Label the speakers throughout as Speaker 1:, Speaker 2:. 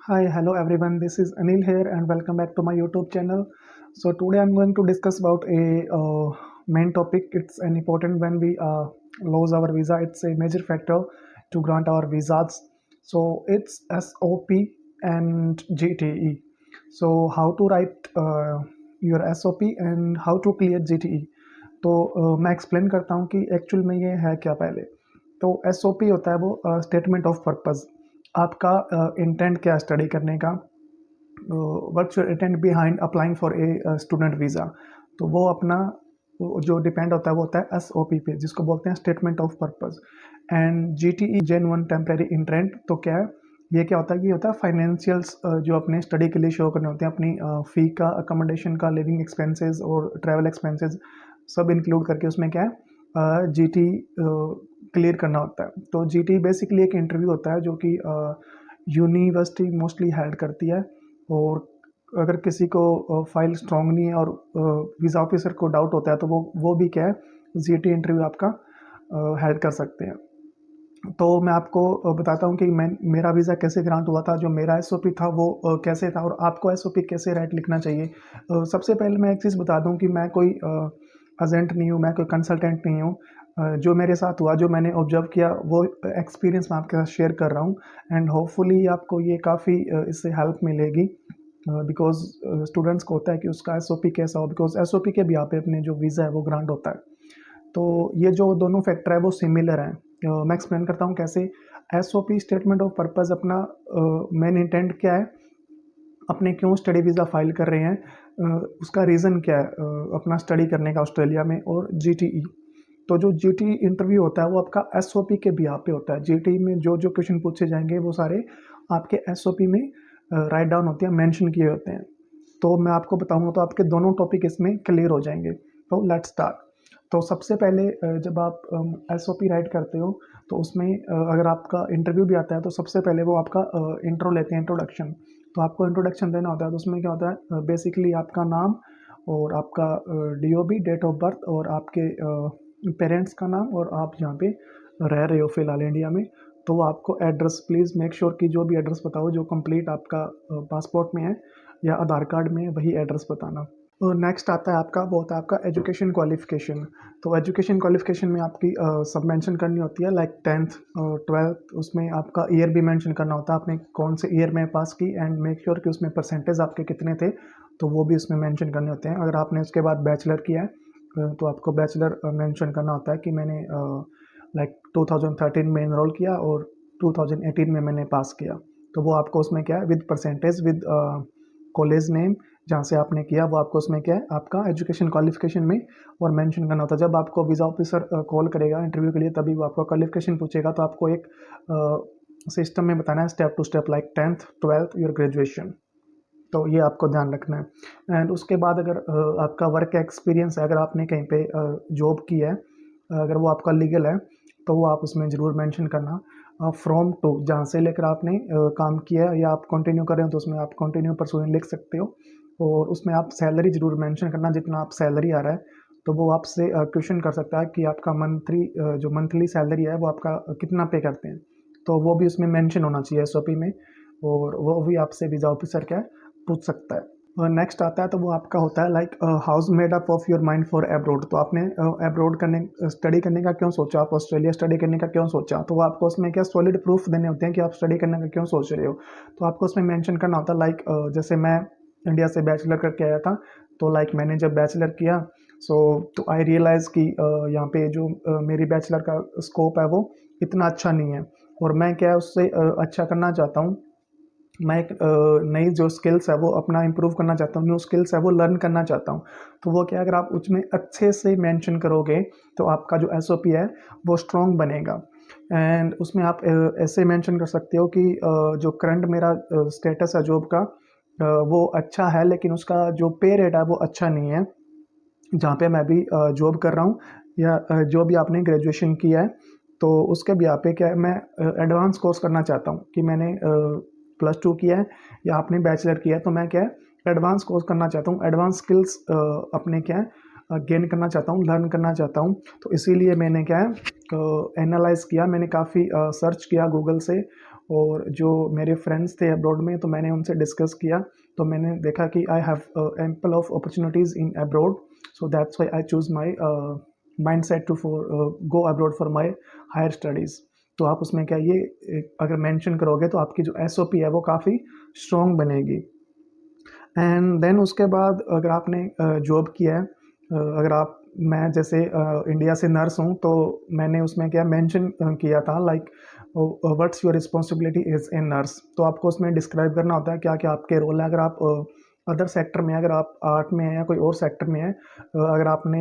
Speaker 1: Hi, hello everyone. This is Anil here, and welcome back to my YouTube channel. So today I'm going to discuss about a main topic. It's an important when we lose our visa. It's a major factor to grant our visas. So it's SOP and GTE. So how to write your SOP and how to clear GTE. तो मैं explain करता हूँ कि actual में ये है क्या पहले। तो SOP होता है वो स्टेटमेंट ऑफ पर्पस। आपका इंटेंट क्या स्टडी करने का, what's your intent behind applying for a student visa. तो वो अपना जो डिपेंड होता है वो होता है SOP पे, जिसको बोलते हैं statement of purpose. And GTE genuine temporary intent, तो क्या है ये, क्या होता है, ये होता है फाइनेंशियल्स जो अपने स्टडी के लिए शो करने होते हैं, अपनी फ़ी का, अकोमोडेशन का, लिविंग एक्सपेंसेस और ट्रैवल एक्सपेंसेस सब इंक्लूड करके उसमें क्या है GT क्लियर करना होता है। तो GT बेसिकली एक इंटरव्यू होता है जो कि यूनिवर्सिटी मोस्टली हेल्ड करती है, और अगर किसी को फाइल स्ट्रॉन्ग नहीं है और वीज़ा ऑफिसर को डाउट होता है तो वो भी क्या है GT इंटरव्यू आपका हेल्ड कर सकते हैं। तो मैं आपको बताता हूँ कि मेरा वीज़ा कैसे ग्रांट हुआ था, जो मेरा SOP था वो कैसे था, और आपको SOP कैसे राइट लिखना चाहिए। सबसे पहले मैं एक चीज़ बता दूँ कि मैं कोई एजेंट नहीं हूँ, मैं कोई कंसल्टेंट नहीं हूँ। जो मेरे साथ हुआ, जो मैंने ऑब्जर्व किया, वो एक्सपीरियंस मैं आपके साथ शेयर कर रहा हूँ, एंड होपफुली आपको ये काफ़ी इससे हेल्प मिलेगी, बिकॉज स्टूडेंट्स को होता है कि उसका SOP कैसा हो, बिकॉज SOP के भी यहाँ पे अपने जो वीज़ा है वो ग्रांट होता है। तो ये जो दोनों फैक्टर है वो सिमिलर हैं। मैं एक्सप्लेन करता हूँ कैसे। SOP स्टेटमेंट ऑफ पर्पस अपना मेन इंटेंट क्या है, अपने क्यों स्टडी वीज़ा फाइल कर रहे हैं, उसका रीज़न क्या है अपना स्टडी करने का ऑस्ट्रेलिया में। और GTE, तो जो GTE इंटरव्यू होता है वो आपका SOP के भी यहाँ पे होता है। GTE में जो जो क्वेश्चन पूछे जाएंगे वो सारे आपके SOP में राइट डाउन होते हैं, मेंशन किए होते हैं। तो मैं आपको बताऊंगा तो आपके दोनों टॉपिक इसमें क्लियर हो जाएंगे। तो लेट्स स्टार्ट। तो सबसे पहले जब आप SOP राइट करते हो तो उसमें अगर आपका इंटरव्यू भी आता है तो सबसे पहले वो आपका इंट्रो लेते हैं, इंट्रोडक्शन। तो आपको इंट्रोडक्शन देना होता है, तो उसमें क्या होता है बेसिकली आपका नाम और आपका DOB, डेट ऑफ बर्थ, और आपके पेरेंट्स का नाम, और आप जहाँ पे रह रहे हो फिलहाल इंडिया में। तो वो आपको एड्रेस, प्लीज़ मेक श्योर कि जो भी एड्रेस बताओ जो कंप्लीट आपका पासपोर्ट में है या आधार कार्ड में है, वही एड्रेस बताना। और नेक्स्ट आता है आपका, वो होता है आपका एजुकेशन क्वालिफिकेशन। तो एजुकेशन क्वालिफिकेशन में आपकी सब मेंशन करनी होती है, लाइक 10th और 12th। उसमें आपका ईयर भी मेंशन करना होता है, आपने कौन से ईयर में पास की, एंड मेक श्योर कि उसमें परसेंटेज आपके कितने थे, तो वो भी उसमें मेंशन करने होते हैं। अगर आपने उसके बाद बैचलर किया है तो आपको बैचलर मेंशन करना होता है कि मैंने लाइक 2013 में इनरोल किया और 2018 में मैंने पास किया। तो वो आपको उसमें क्या है with percentage, with college name जहाँ से आपने किया, वो आपको उसमें क्या है आपका एजुकेशन क्वालिफिकेशन में और मेंशन करना होता है। जब आपको वीज़ा ऑफिसर कॉल करेगा इंटरव्यू के लिए, तभी वो आपका क्वालिफिकेशन पूछेगा, तो आपको एक सिस्टम में बताना है step to step, like 10th 12th your graduation. तो ये आपको ध्यान रखना है। एंड उसके बाद अगर आपका वर्क एक्सपीरियंस है, अगर आपने कहीं पे जॉब की है, अगर वो आपका लीगल है तो वो आप उसमें ज़रूर मेंशन करना। फ्रॉम टू, जहाँ से लेकर आपने काम किया है या आप कंटिन्यू कर रहे हो तो उसमें आप कंटिन्यू परसुइंग लिख सकते हो। और उसमें आप सैलरी ज़रूर मेंशन करना, जितना आप सैलरी आ रहा है। तो वो आपसे क्वेश्चन कर सकता है कि आपका मंथली जो मंथली सैलरी है वो आपका कितना पे करते हैं, तो वो भी उसमें मेंशन होना चाहिए SOP में, और वो भी आपसे वीज़ा ऑफिसर क्या है पूछ सकता है। और नेक्स्ट आता है तो वो आपका होता है like house made up of your mind for abroad. तो आपने एब्रोड करने स्टडी करने का क्यों सोचा, आप ऑस्ट्रेलिया स्टडी करने का क्यों सोचा, तो वो आपको उसमें क्या सॉलिड प्रूफ देने होते हैं कि आप स्टडी करने का क्यों सोच रहे हो। तो आपको उसमें मेंशन करना होता है, लाइक जैसे मैं इंडिया से बैचलर करके आया था, तो लाइक मैंने जब बैचलर किया तो आई रियलाइज़ कि यहाँ पे जो मेरी बैचलर का स्कोप है वो इतना अच्छा नहीं है, और मैं क्या है उससे अच्छा करना चाहता हूँ। मैं एक नई जो स्किल्स है वो अपना इम्प्रूव करना चाहता हूँ, न्यू स्किल्स है वो लर्न करना चाहता हूँ। तो वो क्या, अगर आप उसमें अच्छे से मेंशन करोगे तो आपका जो SOP है वो स्ट्रॉन्ग बनेगा। एंड उसमें आप ऐसे मेंशन कर सकते हो कि जो करंट मेरा स्टेटस है जॉब का, वो अच्छा है, लेकिन उसका जो पे रेट है वो अच्छा नहीं है जहाँ पे मैं भी जॉब कर रहा हूँ, या जो भी आपने ग्रेजुएशन किया है तो उसके भी यहाँ पे क्या है, मैं एडवांस कोर्स करना चाहता हूँ कि मैंने +2 किया है या आपने बैचलर किया है, तो मैं क्या है एडवांस कोर्स करना चाहता हूँ, एडवांस स्किल्स अपने क्या है गेन करना चाहता हूँ, लर्न करना चाहता हूँ। तो इसीलिए मैंने क्या है एनालाइज़ किया, मैंने काफ़ी सर्च किया गूगल से, और जो मेरे फ्रेंड्स थे अब्रॉड में, तो मैंने उनसे डिस्कस किया, तो मैंने देखा कि I have ample of opportunities in abroad, so that's why I choose my mind set to for go abroad for my higher studies. तो आप उसमें क्या ये अगर मेंशन करोगे तो आपकी जो एसओपी है वो काफ़ी स्ट्रॉन्ग बनेगी। एंड देन उसके बाद अगर आपने जॉब किया है, अगर आप मैं जैसे इंडिया से नर्स हूँ, तो मैंने उसमें क्या मेंशन किया था like what's your responsibility is in nurse. तो आपको उसमें डिस्क्राइब करना होता है क्या क्या आपके रोल है। अगर आप अदर सेक्टर में, अगर आप आर्ट में हैं या कोई और सेक्टर में है, अगर आपने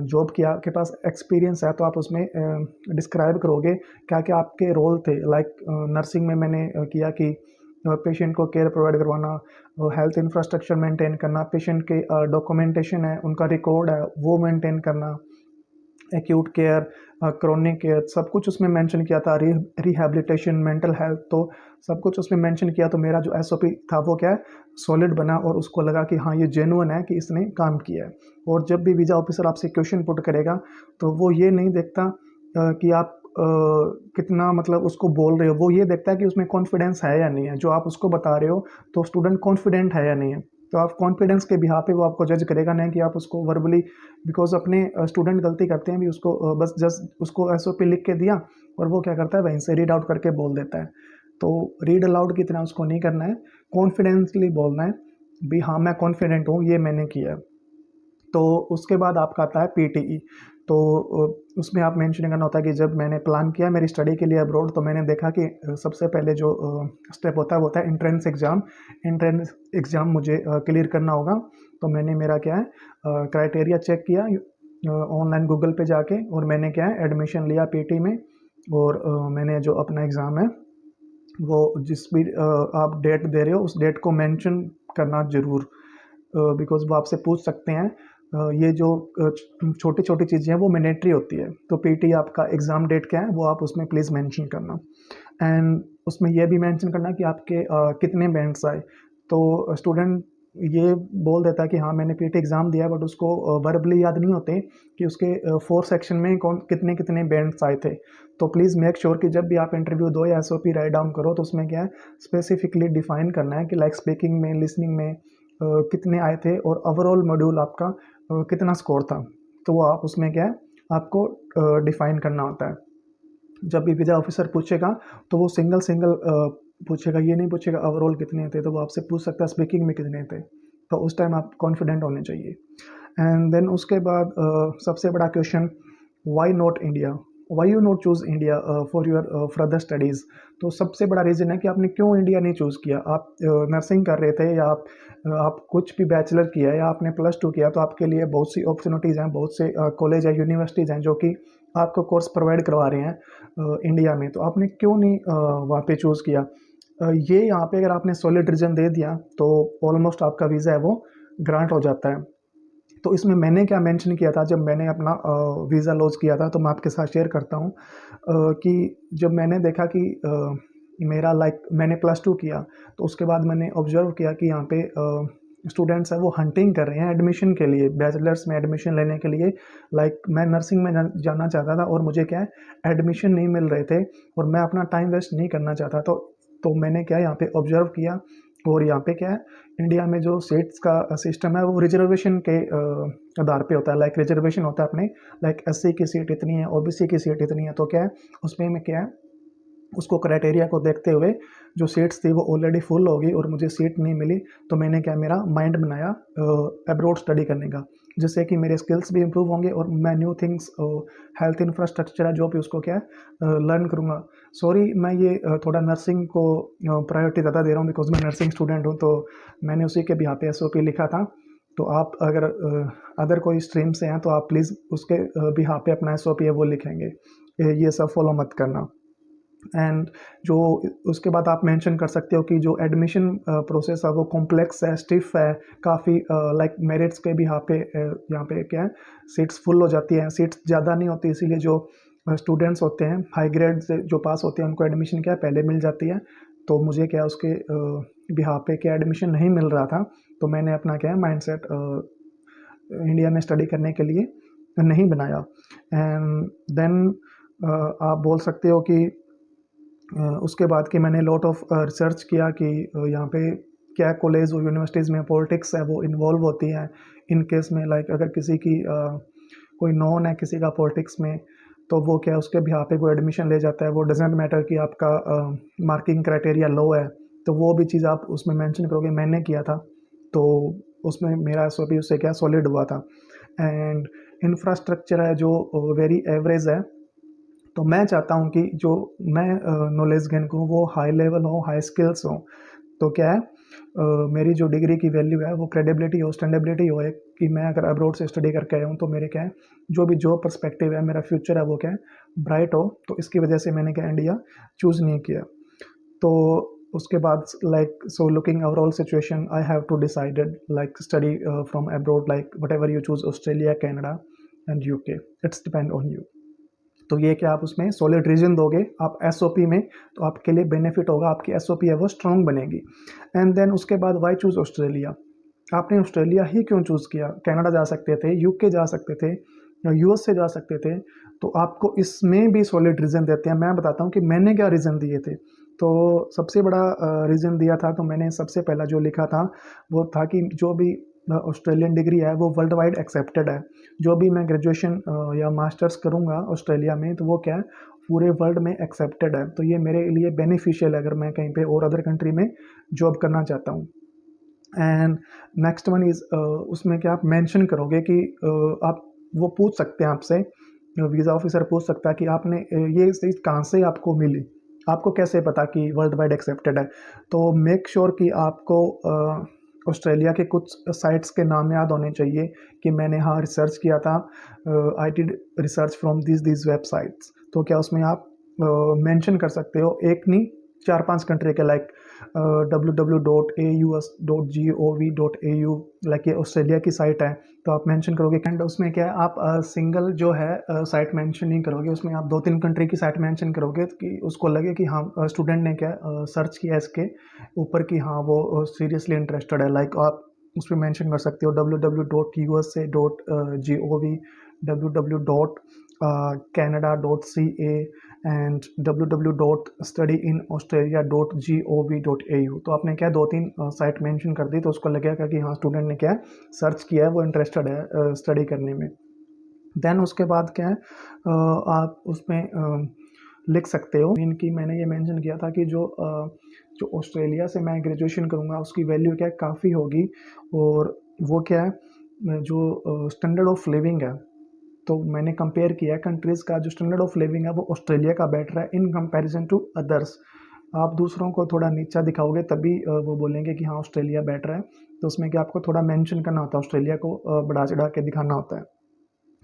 Speaker 1: जॉब किया, आपके पास एक्सपीरियंस है, तो आप उसमें डिस्क्राइब करोगे क्या क्या आपके रोल थे। लाइक नर्सिंग में मैंने किया कि पेशेंट को केयर प्रोवाइड करवाना, हेल्थ इंफ्रास्ट्रक्चर मेंटेन करना, पेशेंट के डॉक्यूमेंटेशन है, उनका रिकॉर्ड है वो मेंटेन करना, एक्यूट केयर, क्रोनिक केयर, सब कुछ उसमें मेंशन किया था। रिहैबिलिटेशन, मेंटल हेल्थ, तो सब कुछ उसमें मेंशन किया। तो मेरा जो एसओपी था वो क्या है, सॉलिड बना, और उसको लगा कि हाँ ये जेन्युइन है कि इसने काम किया है। और जब भी वीज़ा ऑफिसर आपसे क्वेश्चन पुट करेगा, तो वो ये नहीं देखता कि आप कितना मतलब उसको बोल रहे हो, वो ये देखता है कि उसमें कॉन्फिडेंस है या नहीं है, जो आप उसको बता रहे हो, तो स्टूडेंट कॉन्फिडेंट है या नहीं है। तो आप कॉन्फिडेंस के बिहाफ पे वो आपको जज करेगा, नहीं कि आप उसको वर्बली, बिकॉज अपने स्टूडेंट गलती करते हैं भी, उसको बस जस्ट उसको एसओपी लिख के दिया और वो क्या करता है वहीं से रीड आउट करके बोल देता है। तो रीड अलाउड की तरह उसको नहीं करना है, कॉन्फिडेंसली बोलना है भी हाँ मैं कॉन्फिडेंट हूँ, ये मैंने किया है। तो उसके बाद आपका आता है पीटीई। तो उसमें आप मेंशन करना होता है कि जब मैंने प्लान किया मेरी स्टडी के लिए अब्रॉड, तो मैंने देखा कि सबसे पहले जो स्टेप होता है वो होता है एंट्रेंस एग्ज़ाम। एंट्रेंस एग्ज़ाम मुझे क्लियर करना होगा। तो मैंने मेरा क्या है क्राइटेरिया चेक किया ऑनलाइन गूगल पे जाके, और मैंने क्या है एडमिशन लिया पीटी में। और मैंने जो अपना एग्ज़ाम है वो जिस भी आप डेट दे रहे हो उस डेट को मेंशन करना ज़रूर, बिकॉज़ वो आपसे पूछ सकते हैं। ये जो छोटी छोटी चीज़ें हैं वो मैंडेटरी होती है। तो पीटी आपका एग्ज़ाम डेट क्या है वो आप उसमें प्लीज़ मेंशन करना। एंड उसमें यह भी मेंशन करना कि आपके कितने बैंड्स आए। तो स्टूडेंट ये बोल देता है कि हाँ मैंने पीटी एग्ज़ाम दिया है, बट उसको वर्बली याद नहीं होते कि उसके 4 सेक्शन में कौन कितने कितने बैंड्स आए थे। तो प्लीज़ मेक श्योर कि जब भी आप इंटरव्यू दो या एसओपी राइट डाउन करो, तो उसमें क्या है स्पेसिफिकली डिफाइन करना है कि लाइक स्पीकिंग में, लिसनिंग में कितने आए थे, और ओवरऑल मॉड्यूल आपका कितना स्कोर था। तो वो आप उसमें क्या है आपको डिफाइन करना होता है। जब भी वीज़ा ऑफिसर पूछेगा तो वो सिंगल सिंगल पूछेगा, ये नहीं पूछेगा ओवरऑल कितने थे। तो वो आपसे पूछ सकता है स्पीकिंग में कितने थे। तो उस टाइम आप कॉन्फिडेंट होने चाहिए। एंड देन उसके बाद सबसे बड़ा question, why not India, why you not choose India for your further studies. तो सबसे बड़ा रीज़न है कि आपने क्यों इंडिया नहीं चूज़ किया। आप नर्सिंग कर रहे थे, या आप कुछ भी बैचलर किया है, या आपने +2 किया, तो आपके लिए बहुत सी अपॉर्चुनिटीज़ हैं, बहुत से कॉलेज या यूनिवर्सिटीज़ हैं जो कि आपको कोर्स प्रोवाइड करवा रहे हैं इंडिया में। तो आपने क्यों नहीं वहाँ पे चूज़ किया। ये यहाँ पे अगर आपने सॉलिड रीज़न दे दिया तो ऑलमोस्ट आपका वीज़ा है वो ग्रांट हो जाता है। तो इसमें मैंने क्या मेंशन किया था जब मैंने अपना वीज़ा लॉन्च किया था, तो मैं आपके साथ शेयर करता हूँ कि जब मैंने देखा कि मेरा लाइक मैंने +2 किया, तो उसके बाद मैंने ऑब्जर्व किया कि यहाँ पे स्टूडेंट्स हैं वो हंटिंग कर रहे हैं एडमिशन के लिए, बैचलर्स में एडमिशन लेने के लिए। लाइक मैं नर्सिंग में जाना चाहता था, और मुझे क्या है एडमिशन नहीं मिल रहे थे, और मैं अपना टाइम वेस्ट नहीं करना चाहता। तो मैंने क्या यहाँ पे ऑब्जर्व किया, और यहाँ पे क्या है इंडिया में जो सीट्स का सिस्टम है वो रिजर्वेशन के आधार पे होता है। लाइक रिजर्वेशन होता है अपने, लाइक एससी की सीट इतनी है, ओबीसी की सीट इतनी है। तो क्या है उसमें में क्या है उसको क्राइटेरिया को देखते हुए जो सीट्स थी वो ऑलरेडी फुल हो गई और मुझे सीट नहीं मिली। तो मैंने क्या मेरा माइंड बनाया अब्रॉड स्टडी करने का, जिससे कि मेरे स्किल्स भी इम्प्रूव होंगे और मैं न्यू थिंग्स, हेल्थ इंफ्रास्ट्रक्चर है जो भी उसको क्या है लर्न करूँगा। सॉरी मैं ये थोड़ा नर्सिंग को प्रायोरिटी ज़्यादा दे रहा हूँ, बिकॉज मैं नर्सिंग स्टूडेंट हूँ। तो मैंने उसी के भी यहाँ पे एसओपी लिखा था। तो आप अगर अदर कोई स्ट्रीम से हैं तो आप प्लीज़ उसके भी यहाँ पे अपना एसओपी है वो लिखेंगे। ये सब फॉलो मत करना। एंड जो उसके बाद आप मेंशन कर सकते हो कि जो एडमिशन प्रोसेस है वो कॉम्प्लेक्स है, स्टिफ है काफ़ी। लाइक मेरिट्स के भी यहाँ पे क्या है सीट्स फुल हो जाती हैं, सीट्स ज़्यादा नहीं होती, इसीलिए जो स्टूडेंट्स होते हैं हाई ग्रेड से जो पास होते हैं उनको एडमिशन क्या है पहले मिल जाती है। तो मुझे क्या उसके बिहार पे क्या एडमिशन नहीं मिल रहा था। तो मैंने अपना क्या है माइंड सेट इंडिया में स्टडी करने के लिए नहीं बनाया। एंड देन आप बोल सकते हो कि उसके बाद कि मैंने लॉट ऑफ रिसर्च किया कि यहाँ पे क्या कॉलेज और यूनिवर्सिटीज़ में पॉलिटिक्स है वो इन्वॉल्व होती हैं। इन केस में लाइक अगर किसी की कोई नॉन है किसी का पॉलिटिक्स में, तो वो क्या उसके बिहाफ पे कोई एडमिशन ले जाता है, वो डजेंट मैटर कि आपका मार्किंग क्राइटेरिया लो है, तो वो भी चीज़ आप उसमें मेंशन करोगे। मैंने किया था तो उसमें मेरा एसओपी उससे क्या सॉलिड हुआ था। एंड इंफ्रास्ट्रक्चर है जो वेरी एवरेज है। तो मैं चाहता हूँ कि जो मैं नॉलेज गेन करूँ वो हाई लेवल हो, हाई स्किल्स हो। तो क्या है मेरी जो डिग्री की वैल्यू है वो क्रेडिबिलिटी हो, स्टैंडेबिलिटी हो, एक कि मैं अगर अब्रॉड से स्टडी करके आया हूँ तो मेरे क्या है जो भी जॉब पर्सपेक्टिव है, मेरा फ्यूचर है वो क्या है ब्राइट हो। तो इसकी वजह से मैंने क्या इंडिया चूज़ नहीं किया। तो उसके बाद like so looking overall situation I have to decided like study from abroad, like whatever you choose, Australia, Canada and UK, it's depend on you. तो ये कि आप उसमें सॉलिड रीजन दोगे आप एसओपी में, तो आपके लिए बेनिफिट होगा, आपकी एसओपी है वो स्ट्रांग बनेगी। एंड देन उसके बाद वाई चूज ऑस्ट्रेलिया। आपने ऑस्ट्रेलिया ही क्यों चूज़ किया? कनाडा जा सकते थे, यूके जा सकते थे, या यूएस से जा सकते थे। तो आपको इसमें भी सॉलिड रीज़न देते हैं। मैं बताता हूँ कि मैंने क्या रीज़न दिए थे। तो सबसे बड़ा रीज़न दिया था, तो मैंने सबसे पहला जो लिखा था वो था कि जो भी ऑस्ट्रेलियन डिग्री है वो वर्ल्ड वाइड एक्सेप्टेड है। जो भी मैं ग्रेजुएशन या मास्टर्स करूँगा ऑस्ट्रेलिया में, तो वो क्या है पूरे वर्ल्ड में एक्सेप्टेड है। तो ये मेरे लिए बेनिफिशियल है अगर मैं कहीं पे और अदर कंट्री में जॉब करना चाहता हूँ। एंड नेक्स्ट वन इज़ उसमें क्या आप मेंशन करोगे कि आप वो पूछ सकते हैं आपसे, वीज़ा ऑफिसर पूछ सकता है कि आपने ये चीज़ कहाँ से आपको मिली, आपको कैसे पता कि वर्ल्ड वाइड एक्सेप्टेड है। तो मेक श्योर कि आपको ऑस्ट्रेलिया के कुछ साइट्स के नाम याद होने चाहिए कि मैंने हाँ रिसर्च किया था, I did research from this websites. तो क्या उसमें आप मेंशन कर सकते हो, एक नहीं 4-5 कंट्री के, लाइक www.aus.gov.au, लाइक ये ऑस्ट्रेलिया की साइट है तो आप मेंशन करोगे। एंड उसमें क्या है आप सिंगल जो है साइट मेंशन नहीं करोगे, उसमें आप 2-3 कंट्री की साइट मेंशन करोगे कि उसको लगे कि हाँ स्टूडेंट ने क्या सर्च किया इसके ऊपर कि हाँ वो सीरियसली इंटरेस्टेड है। लाइक आप उसमें मेंशन कर सकते हो www.usa.gov, www.canada.ca एंड www.studyinaustralia.gov.au। तो आपने क्या 2-3 साइट मेंशन कर दी तो उसको लगेगा कि हाँ स्टूडेंट ने क्या सर्च किया है, वो इंटरेस्टेड है स्टडी करने में। देन उसके बाद क्या है आप उसमें लिख सकते हो इनकी, मैंने ये मेंशन किया था कि जो ऑस्ट्रेलिया से मैं ग्रेजुएशन करूँगा उसकी वैल्यू क्या काफ़ी होगी। और वो क्या है जो स्टैंडर्ड ऑफ लिविंग है, तो मैंने कंपेयर किया है कंट्रीज़ का, जो स्टैंडर्ड ऑफ लिविंग है वो ऑस्ट्रेलिया का बेटर है इन कंपैरिजन टू अदर्स। आप दूसरों को थोड़ा नीचा दिखाओगे तभी वो बोलेंगे कि हाँ ऑस्ट्रेलिया बेटर है। तो उसमें क्या आपको थोड़ा मेंशन करना होता है, ऑस्ट्रेलिया को बढ़ा चढ़ा के दिखाना होता है।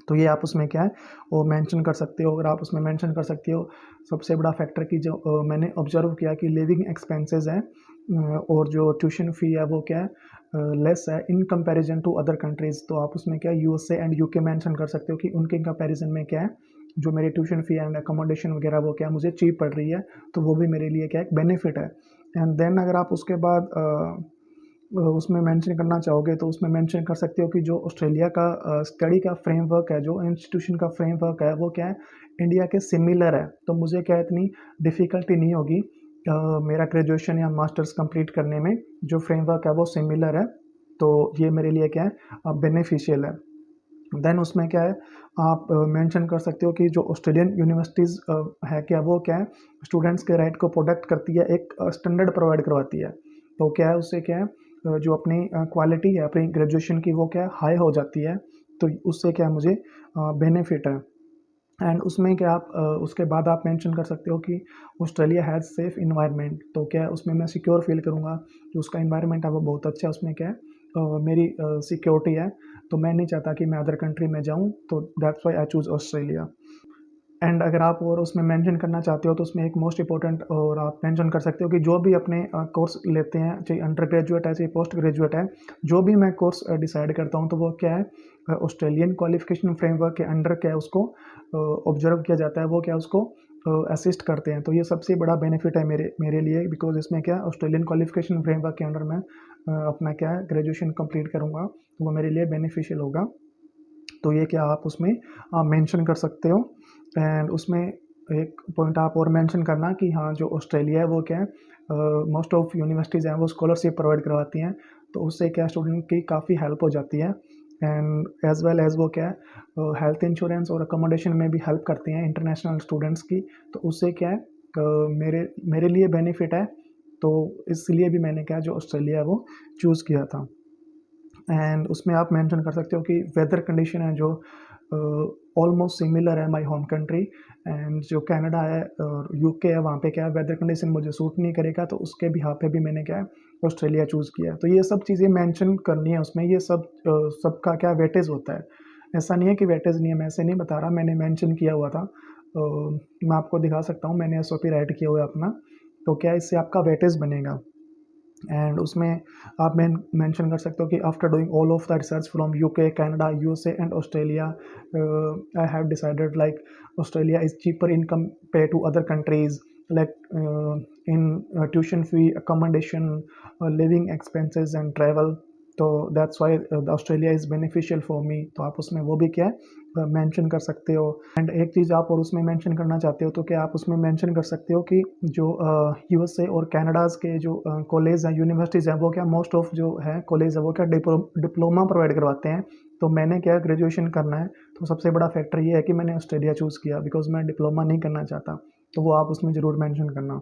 Speaker 1: तो ये आप उसमें क्या है वो मेंशन कर सकते हो। अगर आप उसमें मेंशन कर सकते हो सबसे बड़ा फैक्टर की जो मैंने ऑब्जर्व किया कि लिविंग एक्सपेंसेस हैं और जो ट्यूशन फ़ी है वो क्या है लेस है in comparison to other countries. तो आप उसमें क्या यूएसए एंड यूके मेंशन कर सकते हो कि उनके कंपैरिजन में क्या है जो मेरी ट्यूशन फ़ी एंड अकोमोडेशन वगैरह वो क्या मुझे चीप पड़ रही है, तो वो भी मेरे लिए क्या एक बेनिफिट है। एंड देन अगर आप उसके बाद उसमें मेंशन करना चाहोगे तो उसमें मेंशन कर सकते हो कि जो ऑस्ट्रेलिया का स्टडी का फ्रेमवर्क है, जो इंस्टीट्यूशन का फ्रेमवर्क है वो क्या है इंडिया के सिमिलर है। तो मुझे क्या इतनी डिफ़िकल्टी नहीं होगी मेरा ग्रेजुएशन या मास्टर्स कंप्लीट करने में, जो फ्रेमवर्क है वो सिमिलर है। तो ये मेरे लिए क्या है बेनिफिशियल है। देन उसमें क्या है आप मेंशन कर सकते हो कि जो ऑस्ट्रेलियन यूनिवर्सिटीज़ है क्या वो क्या है स्टूडेंट्स के राइट को प्रोटेक्ट करती है, एक स्टैंडर्ड प्रोवाइड करवाती है। तो क्या है उससे क्या है जो अपनी क्वालिटी है अपनी ग्रेजुएशन की वो क्या है हाई हो जाती है। तो उससे क्या मुझे बेनिफिट है। एंड उसमें क्या आप उसके बाद आप मेंशन कर सकते हो कि ऑस्ट्रेलिया हैज़ सेफ इन्वायरमेंट। तो क्या है उसमें मैं सिक्योर फील करूँगा, जो उसका इन्वायरमेंट है वो बहुत अच्छा है, उसमें क्या है मेरी सिक्योरिटी है। तो मैं नहीं चाहता कि मैं अदर कंट्री में जाऊँ, तो that's why I choose Australia. And अगर आप और उसमें मेंशन करना चाहते हो तो उसमें एक मोस्ट इंपॉर्टेंट और आप मेंशन कर सकते हो कि जो भी अपने कोर्स लेते हैं, चाहे अंडर ग्रेजुएट है चाहे पोस्ट ग्रेजुएट है, जो भी मैं कोर्स डिसाइड करता हूँ तो वो क्या है ऑस्ट्रेलियन क्वालिफिकेशन फ्रेमवर्क के अंडर क्या है उसको ऑब्जर्व किया जाता है, वो क्या है उसको असिस्ट करते हैं। तो ये सबसे बड़ा बेनिफिट है मेरे मेरे लिए, बिकॉज इसमें क्या ऑस्ट्रेलियन क्वालिफिकेशन फ्रेमवर्क के अंडर मैं अपना क्या है ग्रेजुएशन कंप्लीट करूँगा, तो वो मेरे लिए बेनिफिशियल होगा। तो ये क्या आप उसमें मेंशन कर सकते हो। एंड उसमें एक पॉइंट आप और मेंशन करना कि हाँ, जो ऑस्ट्रेलिया है वो क्या है, मोस्ट ऑफ यूनिवर्सिटीज़ हैं वो स्कॉलरशिप प्रोवाइड करवाती हैं, तो उससे क्या स्टूडेंट की काफ़ी हेल्प हो जाती है। एंड एज़ वेल एज़ वो क्या है, हेल्थ इंश्योरेंस और अकोमोडेशन में भी हेल्प करती हैं इंटरनेशनल स्टूडेंट्स की, तो उससे क्या है, मेरे मेरे लिए बेनिफिट है, तो इसलिए भी मैंने क्या जो ऑस्ट्रेलिया है वो चूज़ किया था। एंड उसमें आप मेंशन कर सकते हो कि वेदर कंडीशन है जो ऑलमोस्ट सिमिलर है माय होम कंट्री, एंड जो कनाडा है और यूके है वहाँ पे क्या है वेदर कंडीशन मुझे सूट नहीं करेगा, तो उसके बिहाफ पे भी मैंने क्या है ऑस्ट्रेलिया चूज़ किया है। तो ये सब चीज़ें मेंशन करनी है उसमें, ये सब सबका क्या वेटेज होता है, ऐसा नहीं है कि वेटेज नहीं है, मैं ऐसे नहीं बता रहा, मैंने मेंशन किया हुआ था। मैं आपको दिखा सकता हूँ, मैंने एसओपी राइट किया हुआ है अपना, तो क्या इससे आपका वेटेज बनेगा। एंड उसमें आप मेंशन कर सकते हो कि after doing all of the research from UK, Canada, USA and Australia, I have decided like Australia is cheaper in compare to other countries, like in tuition fee, accommodation, living expenses and travel, तो that's why the Australia is beneficial for me. तो आप उसमें वो भी क्या है mention कर सकते हो। एंड एक चीज़ आप और उसमें मेंशन करना चाहते हो तो क्या आप उसमें मेंशन कर सकते हो कि जो यूएसए और कनाडाज़ के जो कॉलेज हैं, यूनिवर्सिटीज़ हैं, वो क्या मोस्ट ऑफ जो है कॉलेज है वो क्या डिप्लोमा प्रोवाइड करवाते हैं। तो मैंने क्या ग्रेजुएशन करना है, तो सबसे बड़ा फैक्टर ये है कि मैंने ऑस्ट्रेलिया चूज़ किया बिकॉज मैं डिप्लोमा नहीं करना चाहता, तो वो आप उसमें ज़रूर मेंशन करना।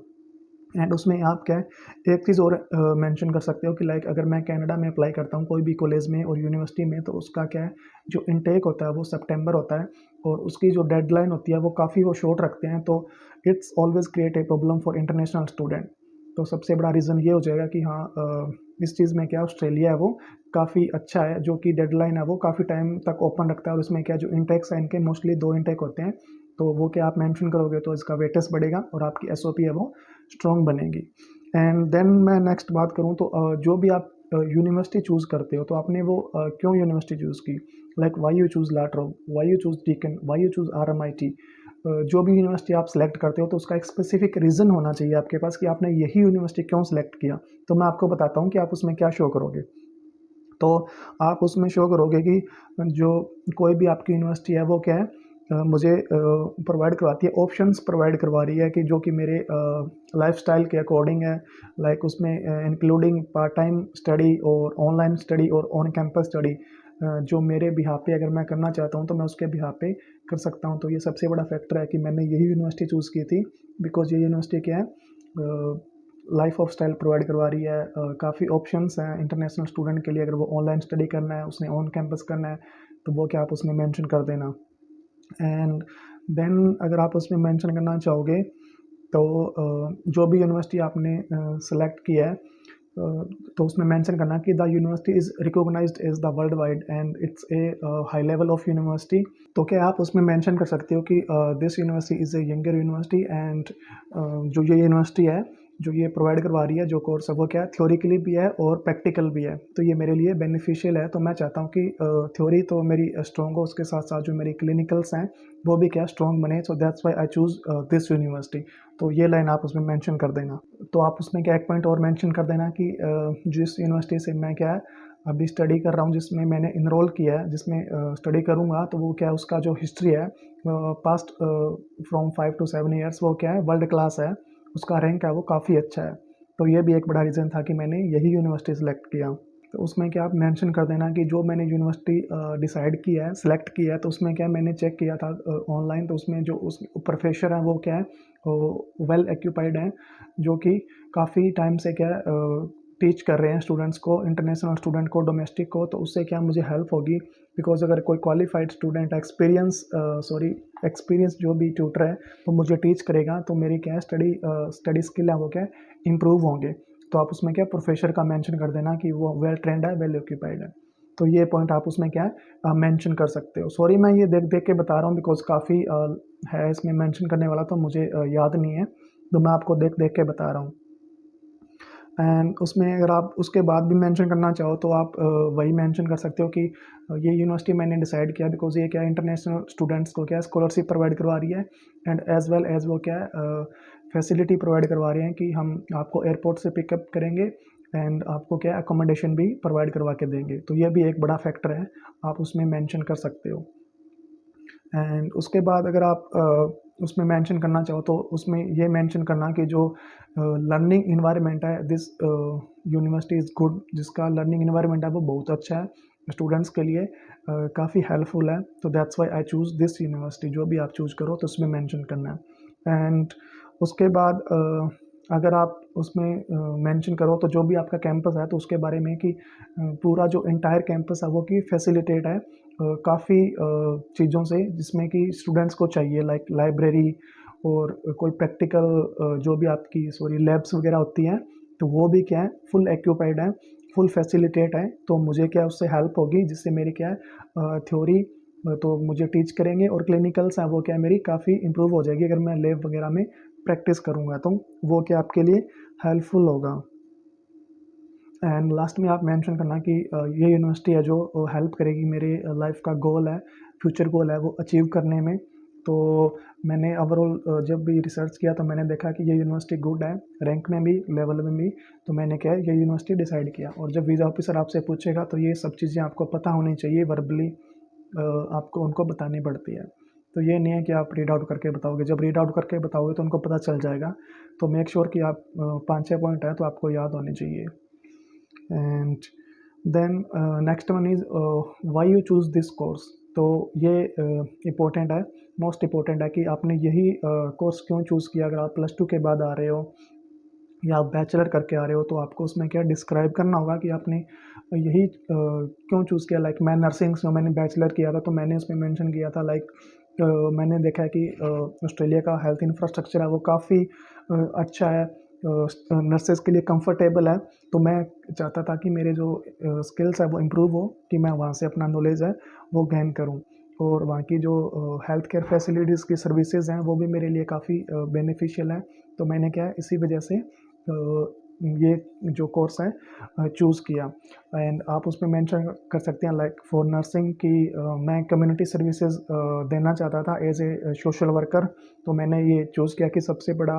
Speaker 1: एंड उसमें आप क्या है एक चीज़ और मेंशन कर सकते हो कि लाइक अगर मैं कनाडा में अप्लाई करता हूँ कोई भी कॉलेज में और यूनिवर्सिटी में, तो उसका क्या है जो इनटेक होता है वो सितंबर होता है, और उसकी जो डेडलाइन होती है वो काफ़ी वो शॉर्ट रखते हैं, तो it's always create a problem for international student. तो सबसे बड़ा रीज़न ये हो जाएगा कि हाँ, इस चीज़ में क्या ऑस्ट्रेलिया है वो काफ़ी अच्छा है, जो कि डेडलाइन है वो काफ़ी टाइम तक ओपन रखता है, और उसमें क्या जो इंटेक्स हैं इनके मोस्टली 2 इंटेक होते हैं, तो वो क्या आप मेंशन करोगे तो इसका वेटेज बढ़ेगा और आपकी एसओपी है वो स्ट्रॉन्ग बनेगी। एंड देन मैं नेक्स्ट बात करूँ तो जो भी आप यूनिवर्सिटी चूज़ करते हो तो आपने वो क्यों यूनिवर्सिटी चूज़ की, like why you choose La Trobe, why you choose Deakin, why you choose RMIT. जो भी यूनिवर्सिटी आप सेलेक्ट करते हो तो उसका एक स्पेसिफिक रीज़न होना चाहिए आपके पास कि आपने यही यूनिवर्सिटी क्यों सेलेक्ट किया। तो मैं आपको बताता हूँ कि आप उसमें क्या शो करोगे। तो आप उसमें शो करोगे कि जो कोई भी आपकी यूनिवर्सिटी है वो क्या है मुझे प्रोवाइड करवाती है, ऑप्शंस प्रोवाइड करवा रही है कि जो कि मेरे लाइफस्टाइल के अकॉर्डिंग है, लाइक उसमें इंक्लूडिंग पार्ट टाइम स्टडी और ऑनलाइन स्टडी और ऑन कैंपस स्टडी, जो मेरे बिहाफ पे अगर मैं करना चाहता हूँ तो मैं उसके बिहाफ पे कर सकता हूँ। तो ये सबसे बड़ा फैक्टर है कि मैंने यही यूनिवर्सिटी चूज़ की थी, बिकॉज ये यूनिवर्सिटी क्या है लाइफ ऑफ स्टाइल प्रोवाइड करवा रही है, काफ़ी ऑप्शंस हैं इंटरनेशनल स्टूडेंट के लिए, अगर वो ऑनलाइन स्टडी करना है, उसने ऑन कैंपस करना है, तो वो क्या आप उसमें मेंशन कर देना। एंड देन अगर आप उसमें मेंशन करना चाहोगे तो जो भी यूनिवर्सिटी आपने सेलेक्ट किया है, तो उसमें मेंशन करना कि the university is recognised as the world wide and it's a high level of university. तो क्या आप उसमें मेंशन कर सकते हो कि this university is a younger university, and जो ये यूनिवर्सिटी है जो ये प्रोवाइड करवा रही है जो कोर्स है वो क्या है थ्योरिकली भी है और प्रैक्टिकल भी है, तो ये मेरे लिए बेनिफिशियल है। तो मैं चाहता हूँ कि थ्योरी तो मेरी स्ट्रॉन्ग हो, उसके साथ साथ जो मेरी क्लिनिकल्स हैं वो भी क्या स्ट्रॉन्ग बने, सो that's why I choose this university. तो ये लाइन आप उसमें मेंशन कर देना। तो आप उसमें क्या एक पॉइंट और मेंशन कर देना कि जिस यूनिवर्सिटी से मैं क्या है अभी स्टडी कर रहा हूँ, जिसमें मैंने इनरोल किया है, जिसमें स्टडी करूँगा, तो वो क्या है उसका जो हिस्ट्री है पास्ट फ्रॉम 5 to 7 ईयर्स वो क्या है वर्ल्ड क्लास है, उसका रैंक है वो काफ़ी अच्छा है। तो ये भी एक बड़ा रीज़न था कि मैंने यही यूनिवर्सिटी सेलेक्ट किया। तो उसमें क्या आप मेंशन कर देना कि जो मैंने यूनिवर्सिटी डिसाइड किया है, सेलेक्ट किया है, तो उसमें क्या मैंने चेक किया था ऑनलाइन, तो उसमें जो उस प्रोफेसर हैं वो क्या है वेल एक्यूपाइड हैं, जो कि काफ़ी टाइम से क्या टीच कर रहे हैं स्टूडेंट्स को, इंटरनेशनल स्टूडेंट को, डोमेस्टिक को, तो उससे क्या मुझे हेल्प होगी, बिकॉज अगर कोई क्वालिफाइड स्टूडेंट एक्सपीरियंस जो भी ट्यूटर है तो मुझे टीच करेगा, तो मेरी क्या है स्टडी स्किल है वो क्या इम्प्रूव होंगे। तो आप उसमें क्या प्रोफेसर का मेंशन कर देना कि वो वेल ट्रेंड है, वेल ऑक्यूपाइड है। तो ये पॉइंट आप उसमें क्या है मेंशन कर सकते हो। सॉरी मैं ये देख देख के बता रहा हूँ बिकॉज काफ़ी है इसमें मेंशन करने वाला, तो मुझे याद नहीं है, तो मैं आपको देख देख के बता रहा हूँ। एंड उसमें अगर आप उसके बाद भी मेंशन करना चाहो तो आप वही मेंशन कर सकते हो कि ये यूनिवर्सिटी मैंने डिसाइड किया बिकॉज ये क्या इंटरनेशनल स्टूडेंट्स को क्या स्कॉलरशिप प्रोवाइड करवा रही है, एंड एज वेल एज वो क्या फैसिलिटी प्रोवाइड करवा रहे हैं कि हम आपको एयरपोर्ट से पिकअप करेंगे एंड आपको क्या अकोमोडेशन भी प्रोवाइड करवा के देंगे। तो ये भी एक बड़ा फैक्टर है, आप उसमें मेंशन कर सकते हो। एंड उसके बाद अगर आप उसमें मेंशन करना चाहो तो उसमें ये मेंशन करना कि जो लर्निंग इन्वायरमेंट है, दिस यूनिवर्सिटी इज़ गुड, जिसका लर्निंग इन्वायरमेंट है वो बहुत अच्छा है, स्टूडेंट्स के लिए काफ़ी हेल्पफुल है, तो that's why I choose this university. जो भी आप चूज़ करो तो उसमें मेंशन करना है। एंड उसके बाद अगर आप उसमें मेंशन करो तो जो भी आपका कैंपस है तो उसके बारे में कि पूरा जो एंटायर कैंपस है वो कि फैसिलिटेट है काफ़ी चीज़ों से, जिसमें कि स्टूडेंट्स को चाहिए, लाइक लाइब्रेरी और कोई प्रैक्टिकल जो भी आपकी लैब्स वगैरह होती हैं, तो वो भी क्या है फुल एक्यूपाइड है, फुल फैसिलिटेट है। तो मुझे क्या उससे हेल्प होगी, जिससे मेरी क्या है थ्योरी तो मुझे टीच करेंगे, और क्लिनिकल्स हैं वो क्या है मेरी काफ़ी इंप्रूव हो जाएगी अगर मैं लैब वगैरह में प्रैक्टिस करूँगा, तो वो क्या आपके लिए हेल्पफुल होगा। एंड लास्ट में आप मेंशन करना कि ये यूनिवर्सिटी है जो हेल्प करेगी मेरे लाइफ का गोल है, फ्यूचर गोल है वो अचीव करने में। तो मैंने ओवरऑल जब भी रिसर्च किया तो मैंने देखा कि ये यूनिवर्सिटी गुड है, रैंक में भी लेवल में भी, तो मैंने क्या है ये यूनिवर्सिटी डिसाइड किया। और जब वीज़ा ऑफिसर आपसे पूछेगा तो ये सब चीज़ें आपको पता होनी चाहिए, वर्बली आपको उनको बतानी पड़ती है। तो ये नहीं है कि आप रीड आउट करके बताओगे, जब रीड आउट करके बताओगे तो उनको पता चल जाएगा। तो मेक श्योर कि आप 5-6 पॉइंट हैं तो आपको याद होने चाहिए। And then next one is why you choose this course. तो ये इम्पोर्टेंट है, मोस्ट इम्पोर्टेंट है कि आपने यही कोर्स क्यों चूज़ किया। अगर आप +2 के बाद आ रहे हो या आप बैचलर करके आ रहे हो तो आपको उसमें क्या डिस्क्राइब करना होगा कि आपने यही क्यों चूज़ किया। लाइक मैं नर्सिंग से, मैंने बैचलर किया था तो मैंने उसमें मेंशन किया था लाइक मैंने देखा है कि ऑस्ट्रेलिया का हेल्थ इंफ्रास्ट्रक्चर है वो काफ़ी अच्छा है, नर्सेस के लिए कंफर्टेबल है। तो मैं चाहता था कि मेरे जो स्किल्स है वो इम्प्रूव हो, कि मैं वहाँ से अपना नॉलेज है वो गेन करूँ, और वहाँ की जो हेल्थ केयर फैसिलिटीज़ की सर्विसेज हैं वो भी मेरे लिए काफ़ी बेनिफिशियल हैं। तो मैंने क्या है इसी वजह से ये जो कोर्स है चूज़ किया। एंड आप उसमें मेंशन कर सकते हैं लाइक फॉर नर्सिंग की मैं कम्युनिटी सर्विसेज देना चाहता था एज ए सोशल वर्कर। तो मैंने ये चूज़ किया कि सबसे बड़ा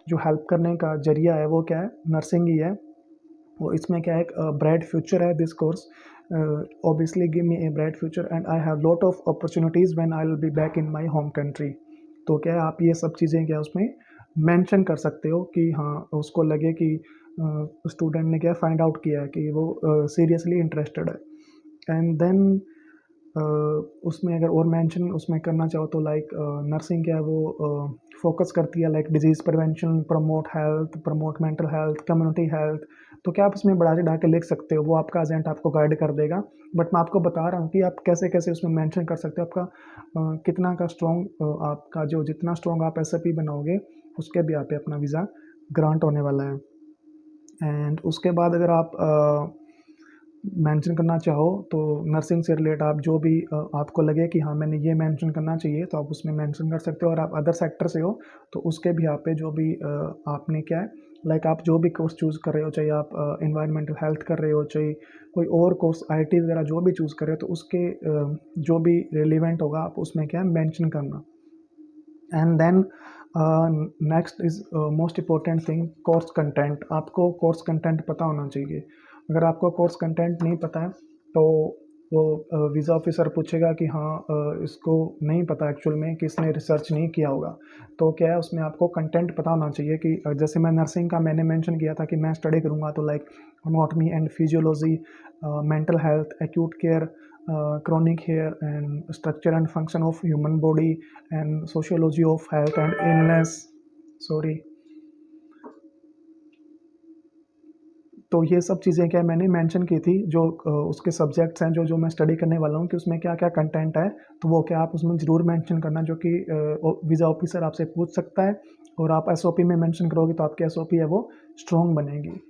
Speaker 1: जो हेल्प करने का ज़रिया है वो क्या है, नर्सिंग ही है। वो इसमें क्या है एक ब्राइट फ्यूचर है this course, obviously give me a bright future and I have lot of opportunities when I will be back in my home country. तो क्या है आप ये सब चीज़ें क्या उसमें मेंशन कर सकते हो कि हाँ उसको लगे कि स्टूडेंट ने क्या फाइंड आउट किया है कि वो सीरियसली इंटरेस्टेड है। एंड देन उसमें अगर और मेंशन उसमें करना चाहो तो लाइक नर्सिंग क्या है वो फोकस करती है like disease prevention, promote health, promote mental health, community health. तो क्या आप उसमें बढ़ा चढ़ा के लिख सकते हो, वो आपका एजेंट आपको गाइड कर देगा। बट मैं आपको बता रहा हूँ कि आप कैसे कैसे उसमें मेंशन कर सकते हो, आपका कितना का स्ट्रॉन्ग आपका जो जितना स्ट्रॉन्ग आप एसएपी बनाओगे उसके भी आप पे अपना वीज़ा ग्रांट होने वाला है। एंड उसके बाद अगर आप मेंशन करना चाहो तो नर्सिंग से रिलेट आप जो भी आपको लगे कि हाँ मैंने ये मेंशन करना चाहिए तो आप उसमें मेंशन कर सकते हो। और आप अदर सेक्टर से हो तो उसके भी आप पे जो भी आपने क्या है लाइक आप जो भी कोर्स चूज़ कर रहे हो, चाहे आप एनवायरमेंटल हेल्थ कर रहे हो, चाहे कोई और कोर्स आईटी वगैरह जो भी चूज़ कर रहे हो, तो उसके जो भी रिलेवेंट होगा आप उसमें क्या है मेंशन करना। And then next is most important thing course content. आपको कोर्स कंटेंट पता होना चाहिए। अगर आपको कोर्स कंटेंट नहीं पता है तो वो वीज़ा ऑफिसर पूछेगा कि हाँ इसको नहीं पता एक्चुअल में कि इसने रिसर्च नहीं किया होगा। तो क्या है उसमें आपको कंटेंट पता होना चाहिए कि जैसे मैं नर्सिंग का मैंने मेंशन किया था कि मैं स्टडी करूँगा तो like anatomy and physiology, mental health, acute care, chronic hair and structure and function of human body and sociology of health and illness, sorry. तो ये सब चीज़ें क्या मैंने मेंशन की थी जो उसके सब्जेक्ट्स हैं जो जो मैं स्टडी करने वाला हूँ कि उसमें क्या क्या कंटेंट है, तो वो क्या आप उसमें ज़रूर मेंशन करना जो कि वीज़ा ऑफिसर आपसे पूछ सकता है। और आप एसओपी में मेंशन करोगे तो आपकी एसओपी है वो स्ट्रॉन्ग बनेगी।